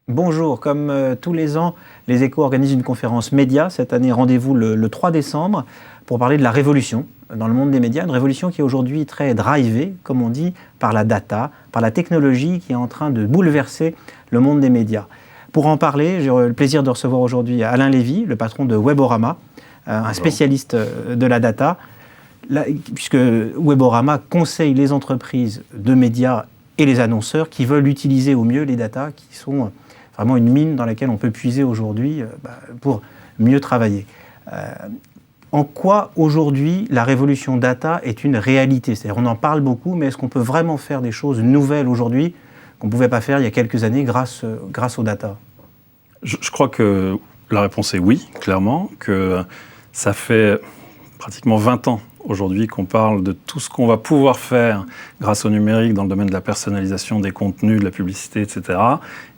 Bonjour, comme tous les ans, les Échos organisent une conférence média. Cette année, rendez-vous le 3 décembre pour parler de la révolution dans le monde des médias. Une révolution qui est aujourd'hui très drivée, comme on dit, par la data, par la technologie qui est en train de bouleverser le monde des médias. Pour en parler, j'ai le plaisir de recevoir aujourd'hui Alain Lévy, le patron de Weborama, un spécialiste de la data, puisque Weborama conseille les entreprises de médias et les annonceurs qui veulent utiliser au mieux les datas, qui sont vraiment une mine dans laquelle on peut puiser aujourd'hui pour mieux travailler. En quoi aujourd'hui la révolution data est une réalité? C'est-à-dire on en parle beaucoup, mais est-ce qu'on peut vraiment faire des choses nouvelles aujourd'hui qu'on ne pouvait pas faire il y a quelques années grâce aux data? Je crois que la réponse est oui, clairement, que ça fait pratiquement 20 ans aujourd'hui qu'on parle de tout ce qu'on va pouvoir faire grâce au numérique dans le domaine de la personnalisation des contenus, de la publicité, etc.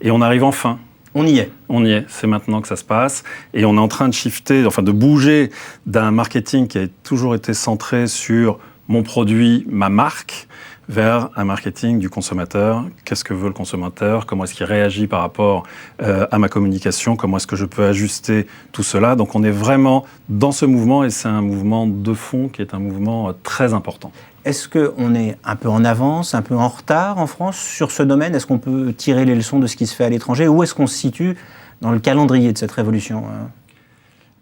Et on arrive enfin. On y est. On y est, c'est maintenant que ça se passe. Et on est en train de shifter, de bouger d'un marketing qui a toujours été centré sur mon produit, ma marque, vers un marketing du consommateur. Qu'est-ce que veut le consommateur? Comment est-ce qu'il réagit par rapport à ma communication? Comment est-ce que je peux ajuster tout cela? Donc on est vraiment dans ce mouvement et c'est un mouvement de fond qui est un mouvement très important. Est-ce qu'on est un peu en avance, un peu en retard en France sur ce domaine? Est-ce qu'on peut tirer les leçons de ce qui se fait à l'étranger? Où est-ce qu'on se situe dans le calendrier de cette révolution?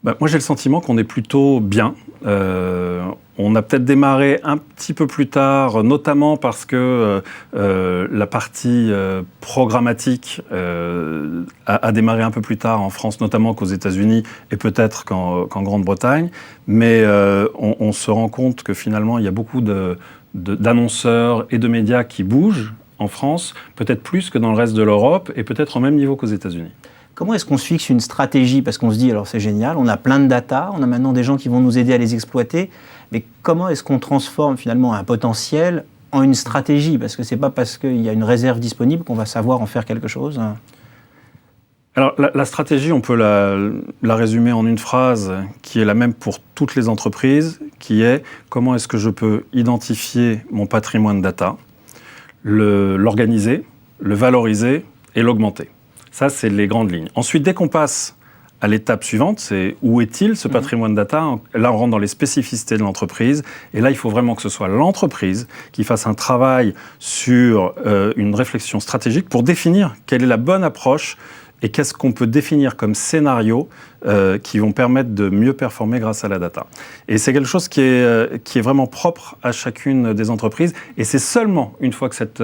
Moi, j'ai le sentiment qu'on est plutôt bien. On a peut-être démarré un petit peu plus tard, notamment parce que la partie programmatique a démarré un peu plus tard en France, notamment qu'aux États-Unis et peut-être qu'en Grande-Bretagne. Mais on se rend compte que finalement, il y a beaucoup d'annonceurs et de médias qui bougent en France, peut-être plus que dans le reste de l'Europe et peut-être au même niveau qu'aux États-Unis. Comment est-ce qu'on se fixe une stratégie? Parce qu'on se dit, alors c'est génial, on a plein de data, on a maintenant des gens qui vont nous aider à les exploiter, mais comment est-ce qu'on transforme finalement un potentiel en une stratégie? Parce que c'est pas parce qu'il y a une réserve disponible qu'on va savoir en faire quelque chose. Alors la stratégie, on peut la résumer en une phrase qui est la même pour toutes les entreprises, qui est comment est-ce que je peux identifier mon patrimoine data, l'organiser, le valoriser et l'augmenter. Ça, c'est les grandes lignes. Ensuite, dès qu'on passe à l'étape suivante, c'est où est-il ce patrimoine data? Là, on rentre dans les spécificités de l'entreprise. Et là, il faut vraiment que ce soit l'entreprise qui fasse un travail sur une réflexion stratégique pour définir quelle est la bonne approche et qu'est-ce qu'on peut définir comme scénario qui vont permettre de mieux performer grâce à la data. Et c'est quelque chose qui est vraiment propre à chacune des entreprises. Et c'est seulement une fois que cette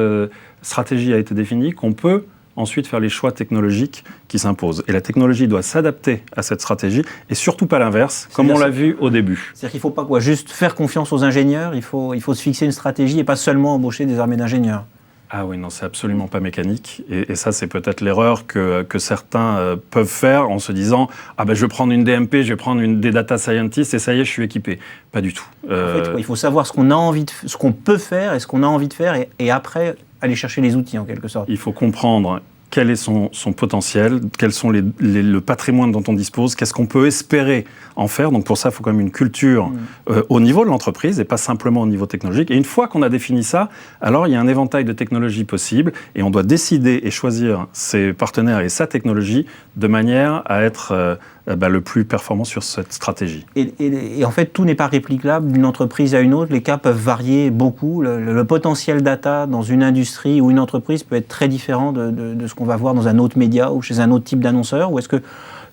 stratégie a été définie qu'on peut ensuite faire les choix technologiques qui s'imposent. Et la technologie doit s'adapter à cette stratégie et surtout pas l'inverse, comme on l'a vu au début. C'est-à-dire qu'il ne faut pas juste faire confiance aux ingénieurs, il faut se fixer une stratégie et pas seulement embaucher des armées d'ingénieurs. Ah oui, non, c'est absolument pas mécanique. Et ça, c'est peut-être l'erreur que certains peuvent faire en se disant « Ah ben, je vais prendre une DMP, je vais prendre des data scientists et ça y est, je suis équipé ». Pas du tout. En fait, il faut savoir ce qu'on peut faire et ce qu'on a envie de faire et après aller chercher les outils en quelque sorte. Il faut comprendre quel est son potentiel, quels sont le patrimoine dont on dispose, qu'est-ce qu'on peut espérer en faire. Donc pour ça, il faut quand même une culture au niveau de l'entreprise et pas simplement au niveau technologique. Et une fois qu'on a défini ça, alors il y a un éventail de technologies possibles et on doit décider et choisir ses partenaires et sa technologie de manière à être le plus performant sur cette stratégie. Et en fait, tout n'est pas réplicable d'une entreprise à une autre. Les cas peuvent varier beaucoup. Le potentiel data dans une industrie ou une entreprise peut être très différent de ce qu'on va voir dans un autre média ou chez un autre type d'annonceur. Ou est-ce que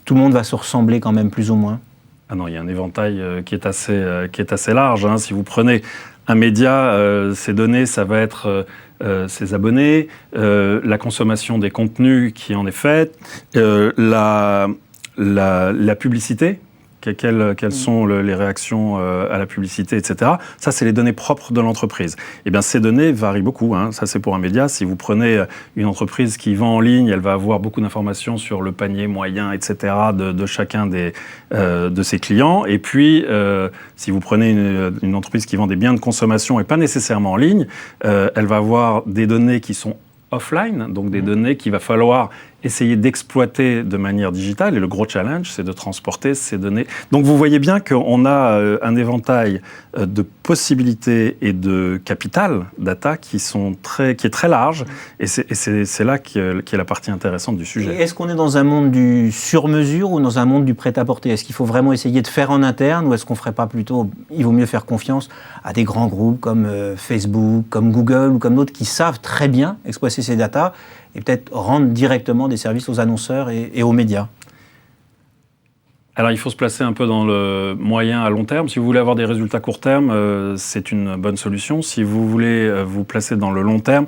tout le monde va se ressembler quand même plus ou moins? Ah non, il y a un éventail qui est assez large. Si vous prenez un média, ses données, ça va être ses abonnés, la consommation des contenus qui en est faite, la publicité, quelles sont les réactions à la publicité, etc. Ça, c'est les données propres de l'entreprise. Eh bien, ces données varient beaucoup. Ça, c'est pour un média. Si vous prenez une entreprise qui vend en ligne, elle va avoir beaucoup d'informations sur le panier moyen, etc. de chacun de ses clients. Et puis, si vous prenez une entreprise qui vend des biens de consommation et pas nécessairement en ligne, elle va avoir des données qui sont offline, donc des données qu'il va falloir essayer d'exploiter de manière digitale. Et le gros challenge, c'est de transporter ces données. Donc vous voyez bien qu'on a un éventail de possibilités et de capital data qui est très large. Et c'est là qui est la partie intéressante du sujet. Et est-ce qu'on est dans un monde du sur-mesure ou dans un monde du prêt-à-porter? Est-ce qu'il faut vraiment essayer de faire en interne ou est-ce qu'on ne ferait pas plutôt, il vaut mieux faire confiance à des grands groupes comme Facebook, comme Google ou comme d'autres qui savent très bien exploiter ces datas et peut-être rendre directement des services aux annonceurs et aux médias? Alors, il faut se placer un peu dans le moyen à long terme. Si vous voulez avoir des résultats court terme, c'est une bonne solution. Si vous voulez vous placer dans le long terme,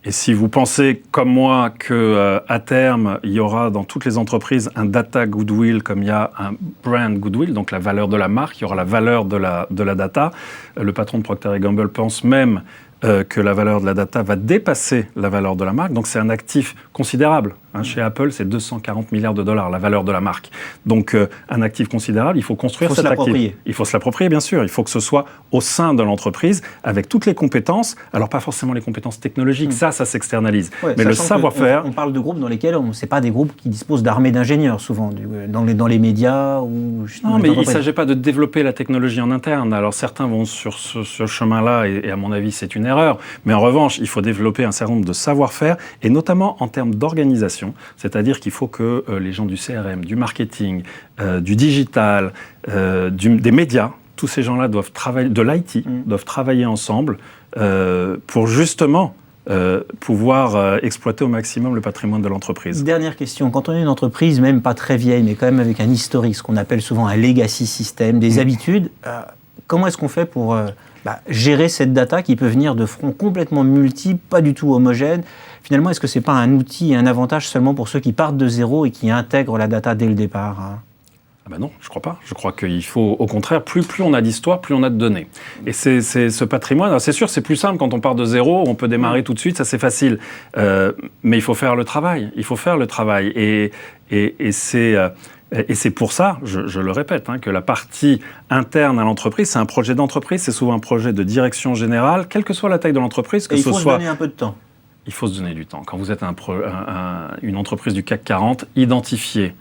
et si vous pensez, comme moi, qu'à terme, il y aura dans toutes les entreprises un data goodwill, comme il y a un brand goodwill, donc la valeur de la marque, il y aura la valeur de la data. Le patron de Procter & Gamble pense même que la valeur de la data va dépasser la valeur de la marque. Donc c'est un actif considérable. Chez Apple, c'est 240 milliards de dollars, la valeur de la marque. Donc un actif considérable, il faut construire cet actif. Il faut se l'approprier, bien sûr. Il faut que ce soit au sein de l'entreprise, avec toutes les compétences. Alors pas forcément les compétences technologiques, ça s'externalise. Ouais, mais le savoir-faire... On parle de groupes dans lesquels, ce n'est pas des groupes qui disposent d'armées d'ingénieurs, souvent, dans les médias ou... Non, mais il ne s'agit pas de développer la technologie en interne. Alors certains vont sur ce chemin-là, et à mon avis, c'est une erreur. Mais en revanche, il faut développer un certain nombre de savoir-faire, et notamment en termes d'organisation. C'est-à-dire qu'il faut que les gens du CRM, du marketing, du digital, des médias, tous ces gens-là doivent travailler, de l'IT, doivent travailler ensemble pour justement pouvoir exploiter au maximum le patrimoine de l'entreprise. Dernière question, quand on est une entreprise, même pas très vieille, mais quand même avec un historique, ce qu'on appelle souvent un legacy system, des habitudes, comment est-ce qu'on fait pour gérer cette data qui peut venir de fronts complètement multiples, pas du tout homogènes? Finalement, est-ce que ce n'est pas un outil et un avantage seulement pour ceux qui partent de zéro et qui intègrent la data dès le départ? Ah ben non, je ne crois pas. Je crois qu'il faut, au contraire, plus on a d'histoire, plus on a de données. Et c'est ce patrimoine. Alors c'est sûr, c'est plus simple quand on part de zéro, on peut démarrer tout de suite, ça c'est facile. Mais il faut faire le travail. Il faut faire le travail. Et c'est pour ça, je le répète, que la partie interne à l'entreprise, c'est un projet d'entreprise, c'est souvent un projet de direction générale, quelle que soit la taille de l'entreprise. Et il faut se donner un peu de temps. Il faut se donner du temps. Quand vous êtes une entreprise du CAC 40, identifier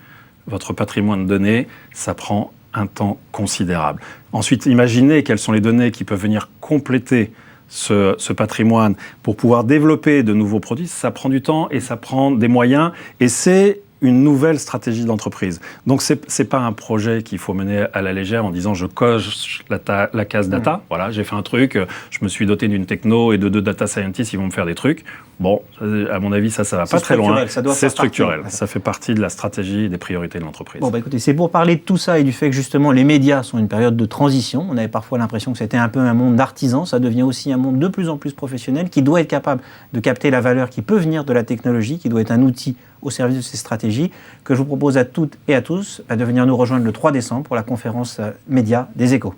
votre patrimoine de données, ça prend un temps considérable. Ensuite, imaginez quelles sont les données qui peuvent venir compléter ce patrimoine pour pouvoir développer de nouveaux produits. Ça prend du temps et ça prend des moyens. Et c'est une nouvelle stratégie d'entreprise. Donc, c'est pas un projet qu'il faut mener à la légère en disant je coche la case data. Voilà, j'ai fait un truc, je me suis doté d'une techno et de 2 data scientists, ils vont me faire des trucs. Bon, à mon avis, ça va pas très loin. C'est structurel. Ça fait partie de la stratégie et des priorités de l'entreprise. Bon, écoutez, c'est pour parler de tout ça et du fait que justement les médias sont une période de transition. On avait parfois l'impression que c'était un peu un monde d'artisans. Ça devient aussi un monde de plus en plus professionnel qui doit être capable de capter la valeur qui peut venir de la technologie, qui doit être un outil au service de ces stratégies, que je vous propose à toutes et à tous de venir nous rejoindre le 3 décembre pour la conférence média des Échos.